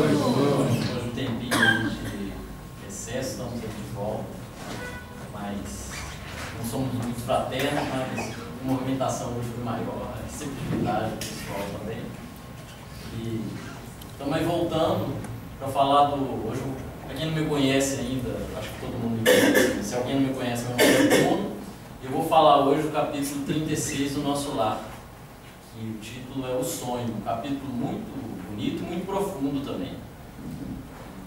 Depois de um tempinho de recesso, estamos aqui de volta, mas não somos muito fraternos, mas a movimentação hoje foi maior, a receptividade do pessoal também. E estamos aí voltando para falar do... Hoje, para quem não me conhece ainda, acho que todo mundo me conhece, se alguém não me conhece, meu nome é Bruno. Eu vou falar hoje do capítulo 36 do Nosso Lar, que o título é O Sonho, um capítulo muito bonito e muito profundo também.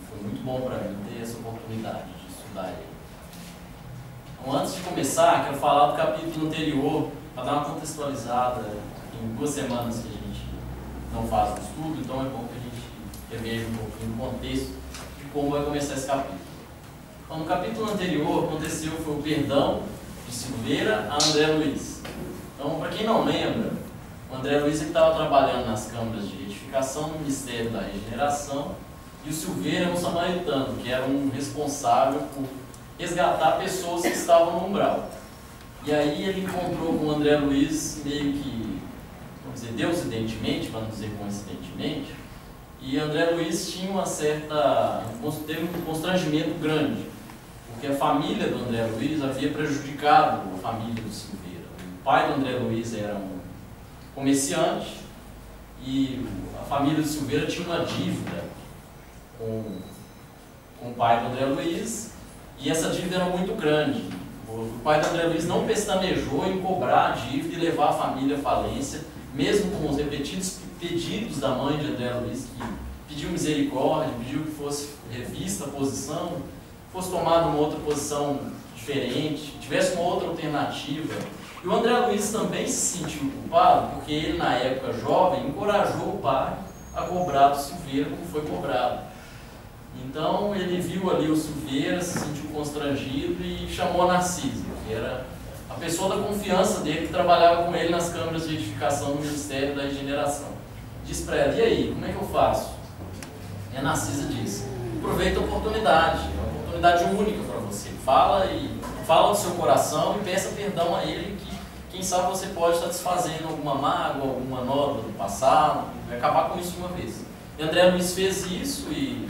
Foi muito bom para mim ter essa oportunidade de estudar ele. Então, antes de começar, quero falar do capítulo anterior, para dar uma contextualizada. Em 2 semanas que a gente não faz o estudo, então é bom que a gente reveja um pouquinho o contexto de como vai começar esse capítulo. Então, no capítulo anterior, aconteceu foi o perdão de Silveira a André Luiz. Então, para quem não lembra, o André Luiz estava trabalhando nas câmaras de retificação no Ministério da Regeneração e o Silveira era um samaritano, que era um responsável por resgatar pessoas que estavam no umbral. E aí ele encontrou com o André Luiz meio que, vamos dizer, deusidentemente, para não dizer coincidentemente, e André Luiz tinha teve um constrangimento grande, porque a família do André Luiz havia prejudicado a família do Silveira. O pai do André Luiz era um comerciante e a família do Silveira tinha uma dívida com o pai do André Luiz e essa dívida era muito grande. O pai do André Luiz não pestanejou em cobrar a dívida e levar a família à falência, mesmo com os repetidos pedidos da mãe de André Luiz, que pediu misericórdia, pediu que fosse revista a posição, fosse tomada uma outra posição diferente, tivesse uma outra alternativa. E o André Luiz também se sentiu culpado, porque ele, na época jovem, encorajou o pai a cobrar do Silveira como foi cobrado. Então, ele viu ali o Silveira, se sentiu constrangido e chamou a Narcisa, que era a pessoa da confiança dele, que trabalhava com ele nas câmaras de edificação do Ministério da Regeneração. Disse para ela: e aí, como é que eu faço? E a Narcisa disse: aproveita a oportunidade, é uma oportunidade única para você. Fala do seu coração e peça perdão a ele, que quem sabe você pode estar desfazendo alguma mágoa, alguma nódoa do passado, vai acabar com isso de uma vez. E André Luiz fez isso e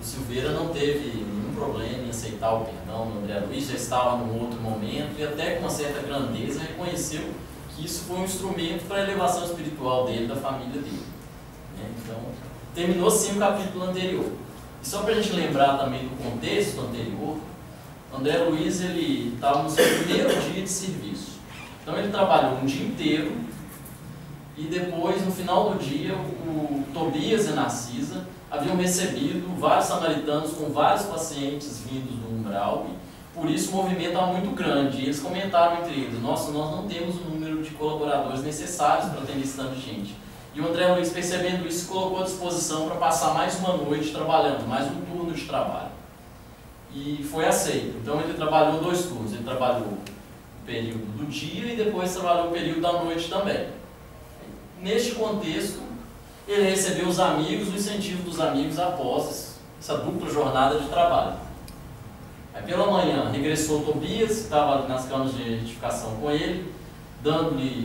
o Silveira não teve nenhum problema em aceitar o perdão do André Luiz, já estava num outro momento e até com uma certa grandeza reconheceu que isso foi um instrumento para a elevação espiritual dele, da família dele. Então, terminou sim o capítulo anterior. E só para a gente lembrar também do contexto anterior, André Luiz ele estava no seu primeiro dia de serviço. Então ele trabalhou um dia inteiro e depois, no final do dia, o Tobias e a Narcisa haviam recebido vários samaritanos com vários pacientes vindos do umbral e por isso o movimento estava muito grande. E eles comentaram entre eles: nossa, nós não temos o número de colaboradores necessários para atender esse tanto de gente. E o André Luiz, percebendo isso, colocou à disposição para passar mais uma noite trabalhando, mais um turno de trabalho. E foi aceito. Então ele trabalhou 2 turnos. Ele trabalhou o período do dia e depois trabalhou o período da noite também. Neste contexto, ele recebeu os amigos, o incentivo dos amigos após essa dupla jornada de trabalho. Aí pela manhã regressou Tobias, que estava nas câmaras de edificação com ele,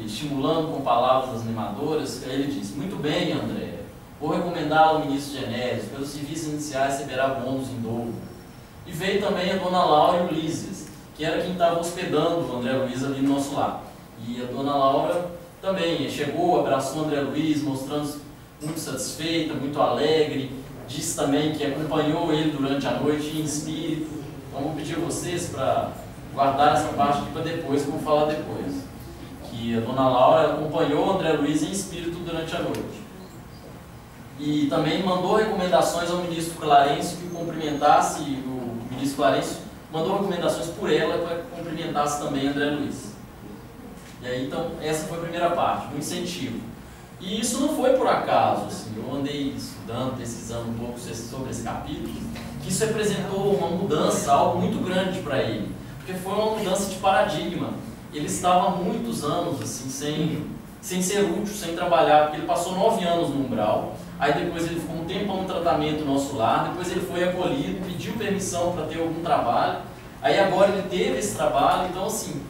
estimulando com palavras animadoras. Aí ele disse: muito bem, André, vou recomendá-lo ao ministro Genésio, pelos serviços iniciais receberá bônus em dobro. E veio também a dona Laura e Ulisses, que era quem estava hospedando o André Luiz ali no nosso lar. E a dona Laura também chegou, abraçou o André Luiz, mostrando muito satisfeita, muito alegre, disse também que acompanhou ele durante a noite em espírito. Então vou pedir a vocês para guardar essa parte aqui para depois, que eu vou falar depois. Que a dona Laura acompanhou o André Luiz em espírito durante a noite. E também mandou recomendações ao ministro Clarencio que cumprimentasse, o ministro Clarencio mandou recomendações por ela para que cumprimentasse também André Luiz. E aí, então, essa foi a primeira parte, o incentivo. E isso não foi por acaso, assim, eu andei estudando, pesquisando um pouco sobre esse capítulo, que isso representou uma mudança, algo muito grande para ele, porque foi uma mudança de paradigma. Ele estava há muitos anos assim, sem ser útil, sem trabalhar, porque ele passou 9 anos no umbral, aí depois ele ficou um tempão no tratamento no nosso lar, depois ele foi acolhido, pediu permissão para ter algum trabalho, aí agora ele teve esse trabalho, então assim,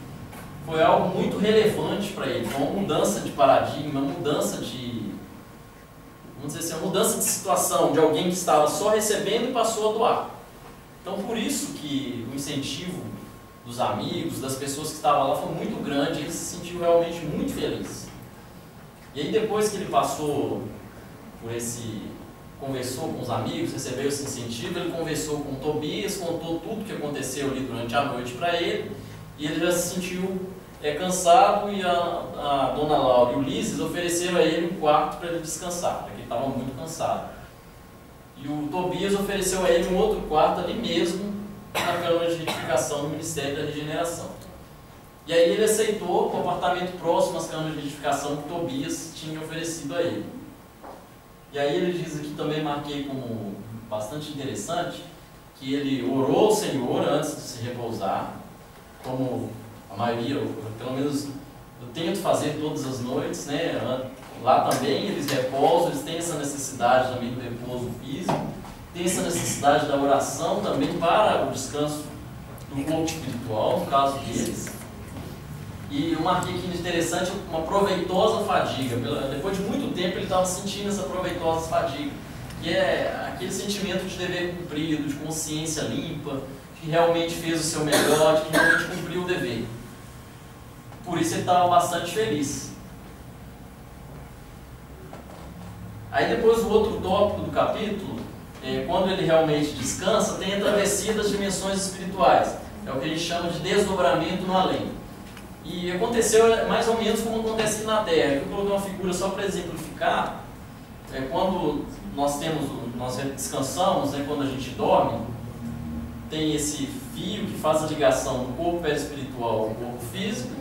foi algo muito relevante para ele, foi uma mudança de paradigma, uma mudança de vamos dizer assim, a mudança de situação de alguém que estava só recebendo e passou a doar. Então, por isso que o incentivo dos amigos, das pessoas que estavam lá foi muito grande, ele se sentiu realmente muito feliz. E aí, depois que ele passou por conversou com os amigos, recebeu esse incentivo, ele conversou com o Tobias, contou tudo o que aconteceu ali durante a noite para ele, e ele já se sentiu cansado, e a dona Laura e o Ulisses ofereceram a ele um quarto para ele descansar, porque ele estava muito cansado. E o Tobias ofereceu a ele um outro quarto ali mesmo, na Câmara de Retificação do Ministério da Regeneração. E aí ele aceitou o apartamento próximo às câmaras de retificação que o Tobias tinha oferecido a ele. E aí ele diz aqui, também marquei como bastante interessante, que ele orou ao Senhor antes de se repousar, como a maioria, pelo menos eu tento fazer todas as noites, né? Lá também eles repousam, eles têm essa necessidade também do repouso físico, tem essa necessidade da oração também para o descanso do corpo espiritual, no caso deles. E eu marquei aqui interessante, uma proveitosa fadiga. Depois de muito tempo ele estava sentindo essa proveitosa fadiga, que é aquele sentimento de dever cumprido, de consciência limpa, que realmente fez o seu melhor, de que realmente cumpriu o dever. Por isso ele estava bastante feliz. Aí depois o outro tópico do capítulo, quando ele realmente descansa, tem a travessia das dimensões espirituais. É o que a gente chama de desdobramento no além. E aconteceu mais ou menos como acontece aqui na Terra. Eu coloquei uma figura só para exemplificar. Quando nós descansamos, quando a gente dorme, tem esse fio que faz a ligação do corpo perispiritual ao corpo físico,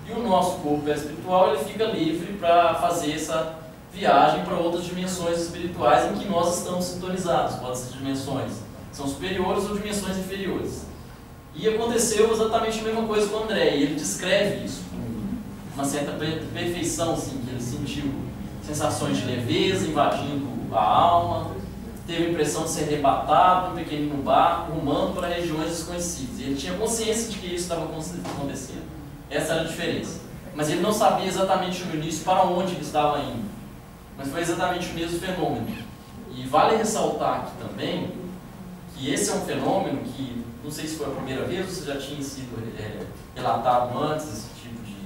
e o nosso corpo perispiritual ele fica livre para fazer essa viagem para outras dimensões espirituais em que nós estamos sintonizados. Pode ser dimensões que são superiores ou dimensões inferiores. E aconteceu exatamente a mesma coisa com o André, e ele descreve isso com uma certa perfeição, assim, que ele sentiu sensações de leveza invadindo a alma, teve a impressão de ser arrebatado, um pequenino barco, rumando para regiões desconhecidas. E ele tinha consciência de que isso estava acontecendo. Essa era a diferença. Mas ele não sabia exatamente no início para onde ele estava indo. Mas foi exatamente o mesmo fenômeno. E vale ressaltar aqui também que esse é um fenômeno que, não sei se foi a primeira vez ou se já tinha sido relatado antes, esse tipo de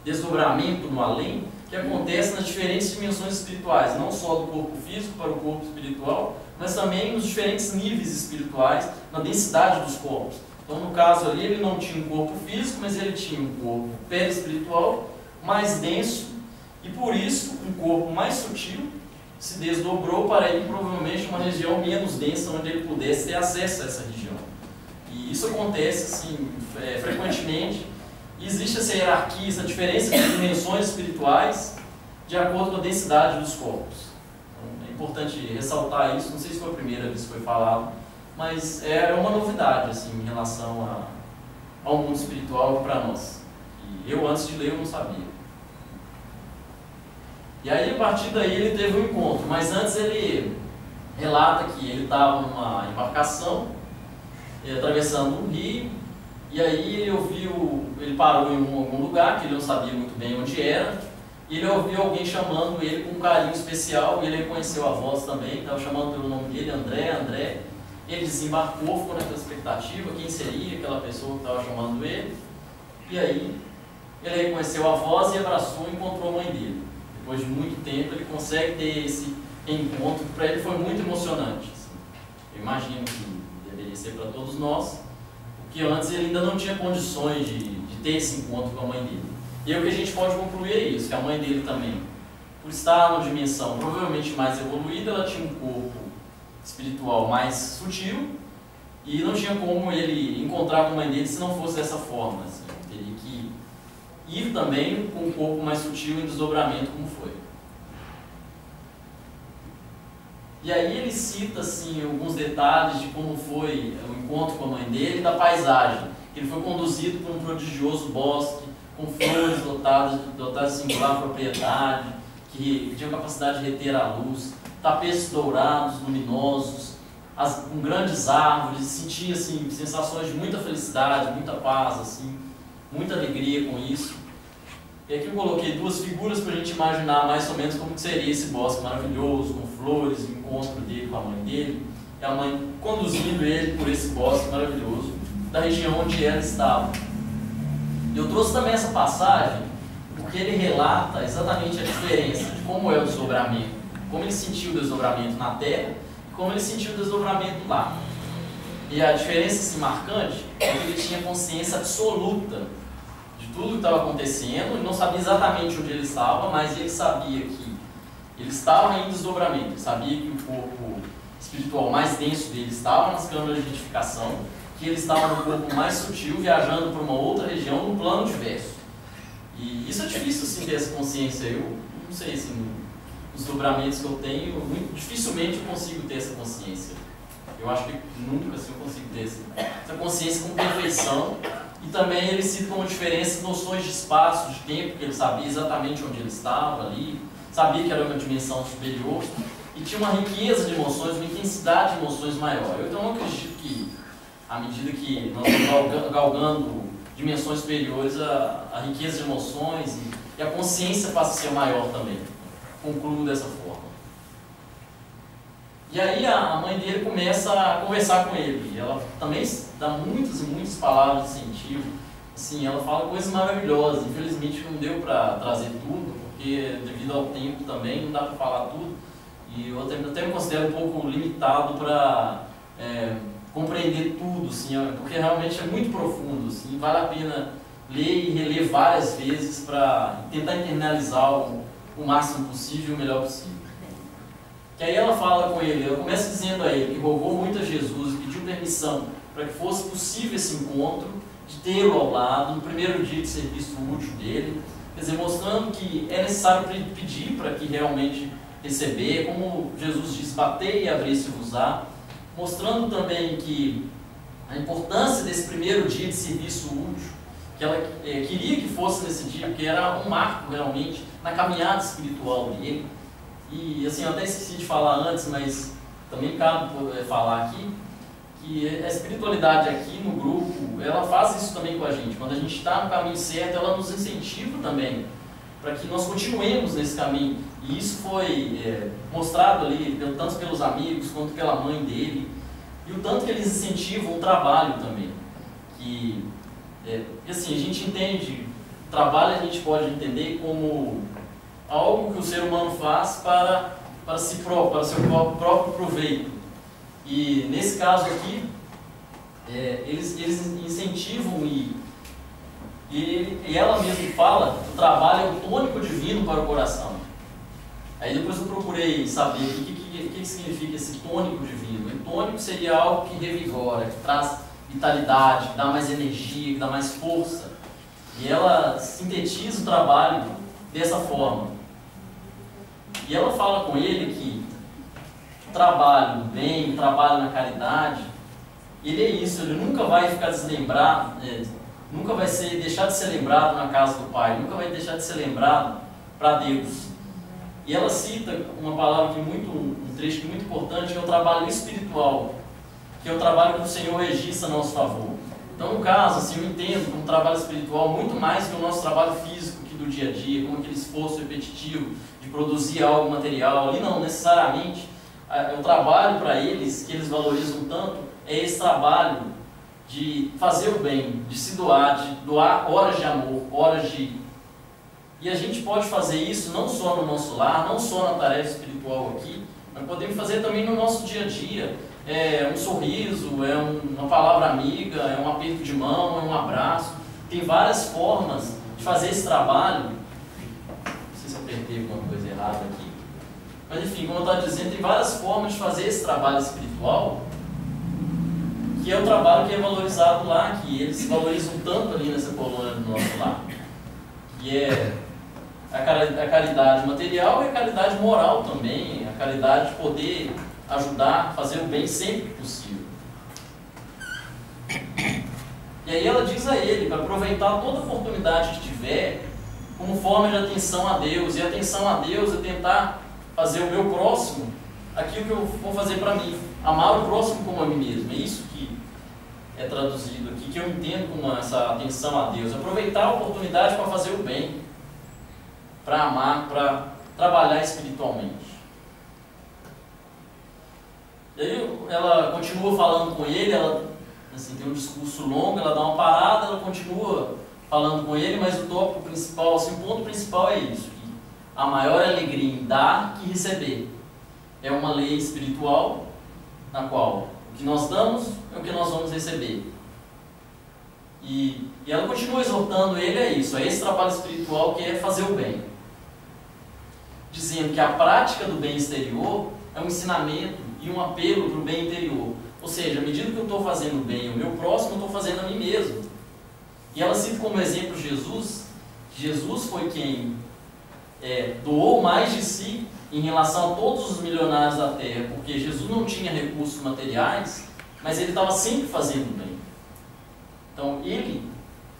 desdobramento no além, que acontece nas diferentes dimensões espirituais, não só do corpo físico para o corpo espiritual, mas também nos diferentes níveis espirituais, na densidade dos corpos. Então, no caso ali, ele não tinha um corpo físico, mas ele tinha um corpo perispiritual mais denso, e por isso um corpo mais sutil se desdobrou para ir provavelmente uma região menos densa, onde ele pudesse ter acesso a essa região. E isso acontece assim, frequentemente, e existe essa hierarquia, essa diferença de dimensões espirituais de acordo com a densidade dos corpos. Então, é importante ressaltar isso, não sei se foi a primeira vez que foi falado, mas é uma novidade assim, em relação ao mundo espiritual para nós. E eu, antes de ler, eu não sabia. E aí, a partir daí, ele teve um encontro, mas antes ele relata que ele estava numa embarcação, atravessando um rio, e aí ele parou em algum lugar, que ele não sabia muito bem onde era, e ele ouviu alguém chamando ele com um carinho especial, e ele reconheceu a voz também, estava chamando pelo nome dele, André, André. Ele desembarcou, ficou naquela expectativa, quem seria aquela pessoa que estava chamando ele, e aí ele reconheceu a voz e abraçou e encontrou a mãe dele. Depois de muito tempo, ele consegue ter esse encontro, que para ele foi muito emocionante. Assim. Eu imagino que deveria ser para todos nós, porque antes ele ainda não tinha condições de ter esse encontro com a mãe dele. E aí o que a gente pode concluir é isso, que a mãe dele também, por estar numa dimensão provavelmente mais evoluída, ela tinha um corpo espiritual mais sutil, e não tinha como ele encontrar com a mãe dele se não fosse dessa forma. Assim. Teria que ir também com um corpo mais sutil em desdobramento, como foi. E aí ele cita assim, alguns detalhes de como foi o encontro com a mãe dele e da paisagem. Ele foi conduzido por um prodigioso bosque, com flores dotadas de singular propriedade, que tinham capacidade de reter a luz, tapetes dourados, luminosos, com grandes árvores, sentia assim, sensações de muita felicidade, muita paz, assim, muita alegria com isso. E aqui eu coloquei duas figuras para a gente imaginar mais ou menos como que seria esse bosque maravilhoso, com flores, o encontro dele com a mãe dele, e a mãe conduzindo ele por esse bosque maravilhoso, da região onde ela estava. Eu trouxe também essa passagem porque ele relata exatamente a diferença de como é o desdobramento, como ele sentiu o desdobramento na terra e como ele sentiu o desdobramento lá. E a diferença assim, marcante é que ele tinha consciência absoluta de tudo que estava acontecendo. Ele não sabia exatamente onde ele estava, mas ele sabia que ele estava em desdobramento. Ele sabia que o corpo espiritual mais denso dele estava nas câmaras de edificação, que ele estava no corpo mais sutil, viajando para uma outra região, no plano diverso. E isso é difícil, assim, ter essa consciência. Eu não sei, assim, nos desdobramentos que eu tenho, muito dificilmente eu consigo ter essa consciência. Eu acho que nunca, assim, eu consigo ter essa consciência com perfeição. E também ele cita como diferença noções de espaço, de tempo, que ele sabia exatamente onde ele estava ali, sabia que era uma dimensão superior, e tinha uma riqueza de emoções, uma intensidade de emoções maior. Eu então acredito que, à medida que nós estamos galgando dimensões superiores, a riqueza de emoções e a consciência passa a ser maior também. Concluo dessa forma. E aí a mãe dele começa a conversar com ele. E ela também dá muitas e muitas palavras de incentivo. Assim, ela fala coisas maravilhosas. Infelizmente não deu para trazer tudo, porque devido ao tempo também não dá para falar tudo. E eu até me considero um pouco limitado para compreender tudo, assim, porque realmente é muito profundo, assim, vale a pena ler e reler várias vezes para tentar internalizar o máximo possível e o melhor possível. Que aí ela fala com ele, ela começa dizendo a ele que rogou muito a Jesus e pediu permissão para que fosse possível esse encontro, de tê-lo ao lado no primeiro dia de serviço útil dele, quer dizer, mostrando que é necessário pedir para que realmente receber, como Jesus diz, batei e abrir-se-vos-á, mostrando também que a importância desse primeiro dia de serviço útil, que ela queria que fosse nesse dia, porque era um marco realmente na caminhada espiritual dele. E assim, eu até esqueci de falar antes, mas também cabe falar aqui, que a espiritualidade aqui no grupo, ela faz isso também com a gente. Quando a gente está no caminho certo, ela nos incentiva também, para que nós continuemos nesse caminho. E isso foi mostrado ali, tanto pelos amigos, quanto pela mãe dele, e o tanto que eles incentivam o trabalho também. Que, assim, a gente entende, trabalho a gente pode entender como algo que o ser humano faz para si próprio, para seu próprio proveito. E nesse caso aqui, eles incentivam e ela mesma fala que o trabalho é o tônico divino para o coração. Aí depois eu procurei saber o que significa esse tônico divino. O tônico seria algo que revigora, que traz vitalidade, que dá mais energia, que dá mais força. E ela sintetiza o trabalho dessa forma. E ela fala com ele que o trabalho do bem, o trabalho na caridade, ele é isso, ele nunca vai ficar deslembrado, nunca vai deixar de ser lembrado na casa do Pai, nunca vai deixar de ser lembrado para Deus. E ela cita uma palavra que um trecho que é muito importante, que é o trabalho espiritual, que é o trabalho que o Senhor registra a nosso favor. Então, no caso, assim, eu entendo como trabalho espiritual muito mais que o nosso trabalho físico aqui do dia a dia, como aquele esforço repetitivo de produzir algo material. Ali não, necessariamente, o trabalho para eles, que eles valorizam tanto, é esse trabalho de fazer o bem, de se doar, de doar horas de amor, horas de... E a gente pode fazer isso não só no nosso lar, não só na tarefa espiritual aqui, mas podemos fazer também no nosso dia a dia. É um sorriso, é uma palavra amiga, é um aperto de mão, é um abraço. Tem várias formas de fazer esse trabalho. Não sei se eu apertei alguma coisa errada aqui. Mas enfim, como eu estava dizendo, tem várias formas de fazer esse trabalho espiritual, que é o trabalho que é valorizado lá, que eles se valorizam tanto ali nessa colônia do nosso lar. Que é a caridade material e a caridade moral também, a caridade de poder ajudar, fazer o bem sempre que possível. E aí ela diz a ele para aproveitar toda oportunidade que tiver como forma de atenção a Deus. E a atenção a Deus é tentar fazer o meu próximo aquilo que eu vou fazer para mim, amar o próximo como a mim mesmo. É isso que é traduzido aqui, que eu entendo como essa atenção a Deus, aproveitar a oportunidade para fazer o bem. para amar, para trabalhar espiritualmente. E aí ela continua falando com ele, ela assim, tem um discurso longo, ela dá uma parada, ela continua falando com ele, mas o tópico principal, assim, o ponto principal é isso, que a maior alegria em dar que receber. É uma lei espiritual na qual o que nós damos é o que nós vamos receber. E ela continua exortando ele a isso, a esse trabalho espiritual que é fazer o bem. Dizendo que a prática do bem exterior é um ensinamento e um apelo para o bem interior. Ou seja, à medida que eu estou fazendo bem ao meu próximo, eu estou fazendo a mim mesmo. E ela cita como exemplo Jesus. Jesus foi quem doou mais de si em relação a todos os milionários da terra, porque Jesus não tinha recursos materiais, mas ele estava sempre fazendo bem. Então ele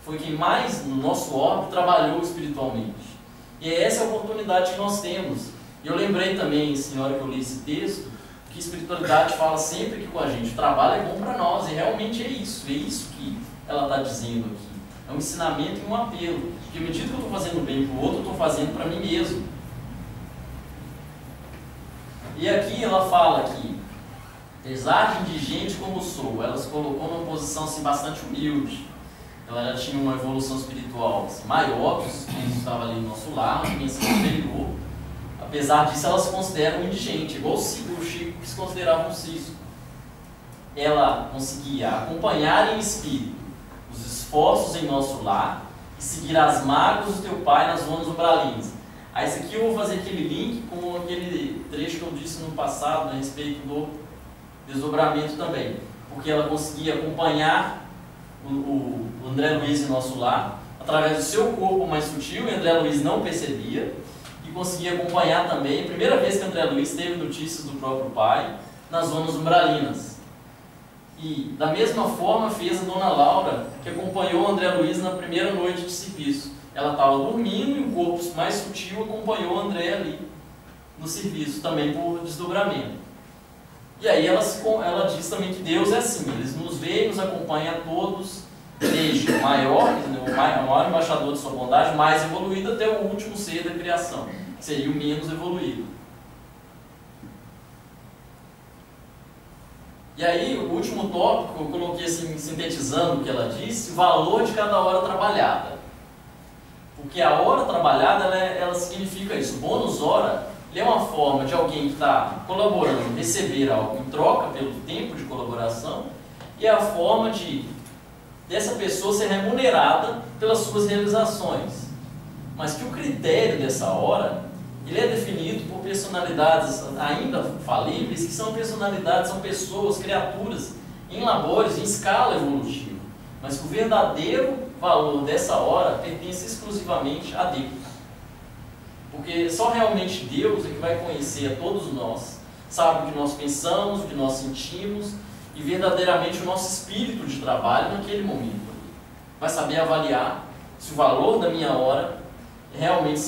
foi quem mais, no nosso órbito, trabalhou espiritualmente. E é essa a oportunidade que nós temos. E eu lembrei também, senhora, que eu li esse texto, que espiritualidade fala sempre aqui com a gente, o trabalho é bom para nós, e realmente é isso que ela está dizendo aqui. É um ensinamento e um apelo, que à medida que eu estou fazendo bem para o outro, eu estou fazendo para mim mesmo. E aqui ela fala que, apesar de indigente como sou, ela se colocou numa posição assim, bastante humilde. Ela já tinha uma evolução espiritual assim, maior, que os espíritos estavam ali no nosso lar, uma dimensão superior. Apesar disso, ela se considera um indigente, igual o Chico que se considerava um cisco. Ela conseguia acompanhar em espírito os esforços em nosso lar e seguir as mágoas do teu pai nas zonas umbralinas. Aí, isso aqui eu vou fazer aquele link com aquele trecho que eu disse no passado, a respeito do desdobramento também. Porque ela conseguia acompanhar o André Luiz em nosso lar através do seu corpo mais sutil, e André Luiz não percebia, e conseguia acompanhar também, a primeira vez que André Luiz teve notícias do próprio pai, nas zonas umbralinas. E da mesma forma fez a dona Laura, que acompanhou o André Luiz na primeira noite de serviço. Ela estava dormindo e o corpo mais sutil acompanhou o André ali no serviço, também por desdobramento. E aí ela diz também que Deus é assim, Ele nos vê e nos acompanha a todos, desde o maior embaixador de sua bondade, mais evoluído, até o último ser da criação, que seria o menos evoluído. E aí, o último tópico, eu coloquei assim, sintetizando o que ela disse, o valor de cada hora trabalhada. Porque a hora trabalhada, ela significa isso. O bônus hora é uma forma de alguém que está colaborando, receber algo em troca pelo tempo de colaboração, e é a forma dessa pessoa ser remunerada pelas suas realizações. Mas que o critério dessa hora, ele é definido por personalidades ainda falíveis, que são personalidades, são pessoas, criaturas, em labores, em escala evolutiva. Mas que o verdadeiro valor dessa hora pertence exclusivamente a Deus. Porque só realmente Deus é que vai conhecer a todos nós, sabe o que nós pensamos, o que nós sentimos, e verdadeiramente o nosso espírito de trabalho naquele momento. Vai saber avaliar se o valor da minha hora realmente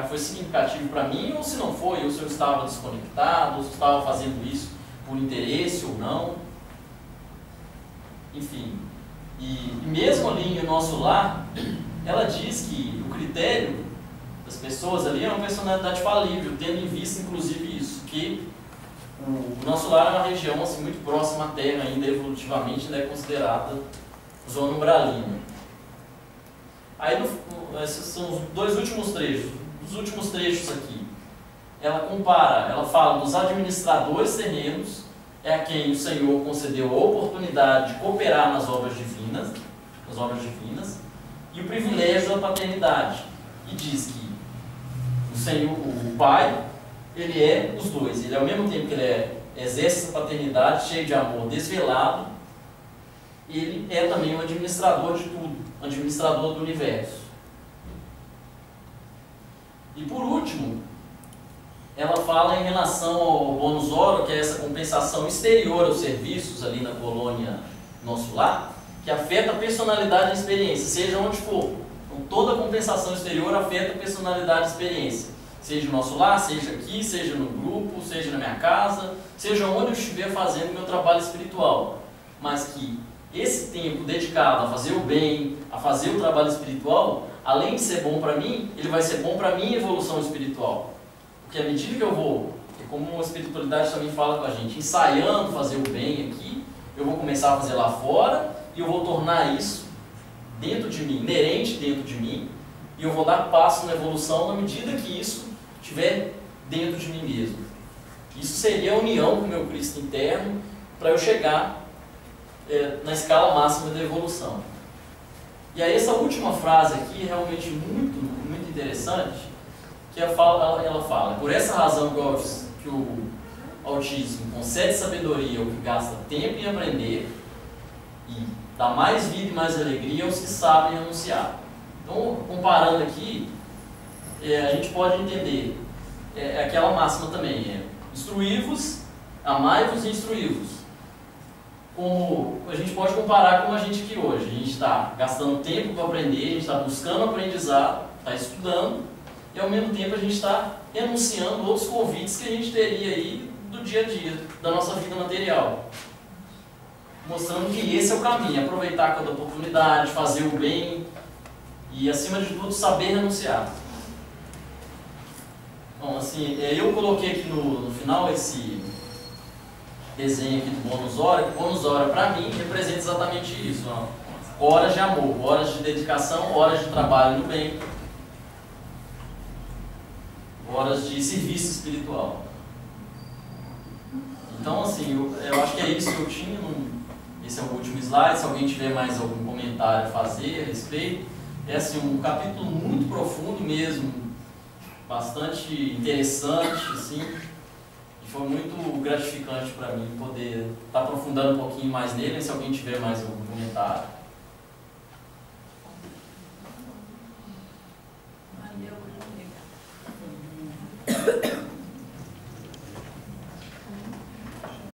foi significativo para mim, ou se não foi, ou se eu estava desconectado, ou se eu estava fazendo isso por interesse ou não. Enfim, e mesmo ali no nosso lar, ela diz que o critério das pessoas ali é uma personalidade falível, tendo em vista inclusive isso, que o nosso lar é uma região assim, muito próxima à Terra, ainda evolutivamente, ainda é considerada zona umbralina. Aí, esses são os dois últimos trechos. Os últimos trechos aqui, ela compara, ela fala dos administradores terrenos, é a quem o Senhor concedeu a oportunidade de cooperar nas obras divinas, e o privilégio da paternidade. E diz que o Senhor, o Pai, ele é os dois. Ele, ao mesmo tempo que ele exerce essa paternidade, cheio de amor, desvelado, ele é também um administrador de tudo, um administrador do universo. E por último, ela fala em relação ao bônus hora, que é essa compensação exterior aos serviços ali na colônia nosso lar, que afeta a personalidade e a experiência, seja onde for. Então, toda a compensação exterior afeta a personalidade e a experiência. Seja no nosso lar, seja aqui, seja no grupo, seja na minha casa, seja onde eu estiver fazendo o meu trabalho espiritual. Mas que esse tempo dedicado a fazer o bem, a fazer o trabalho espiritual, além de ser bom para mim, ele vai ser bom para a minha evolução espiritual. Porque à medida que eu vou, como a espiritualidade também fala com a gente, ensaiando fazer o bem aqui, eu vou começar a fazer lá fora e eu vou tornar isso dentro de mim, inerente dentro de mim, e eu vou dar passo na evolução na medida que isso estiver dentro de mim mesmo. Isso seria a união com o meu Cristo interno para eu chegar na escala máxima da evolução. E aí essa última frase aqui é realmente muito, muito interessante, que ela fala, por essa razão que o autismo concede sabedoria ao que gasta tempo em aprender e dá mais vida e mais alegria aos que sabem anunciar. Então, comparando aqui, a gente pode entender aquela máxima também, instruí-vos, amai-vos e instruí-vos. Como a gente pode comparar com a gente aqui hoje. A gente está gastando tempo para aprender, a gente está buscando aprendizado, está estudando, e ao mesmo tempo a gente está renunciando outros convites que a gente teria aí do dia a dia, da nossa vida material. Mostrando que esse é o caminho, aproveitar cada oportunidade, fazer o bem e, acima de tudo, saber renunciar. Bom, assim, eu coloquei aqui no final esse desenho aqui do bônus hora, que bônus hora para mim representa exatamente isso, ó. Horas de amor, horas de dedicação, horas de trabalho no bem, horas de serviço espiritual. Então, assim, eu acho que é isso que eu tinha. Esse é o último slide. Se alguém tiver mais algum comentário a fazer a respeito, é assim, um capítulo muito profundo mesmo, bastante interessante, assim. Foi muito gratificante para mim poder estar aprofundando um pouquinho mais nele, se alguém tiver mais algum comentário.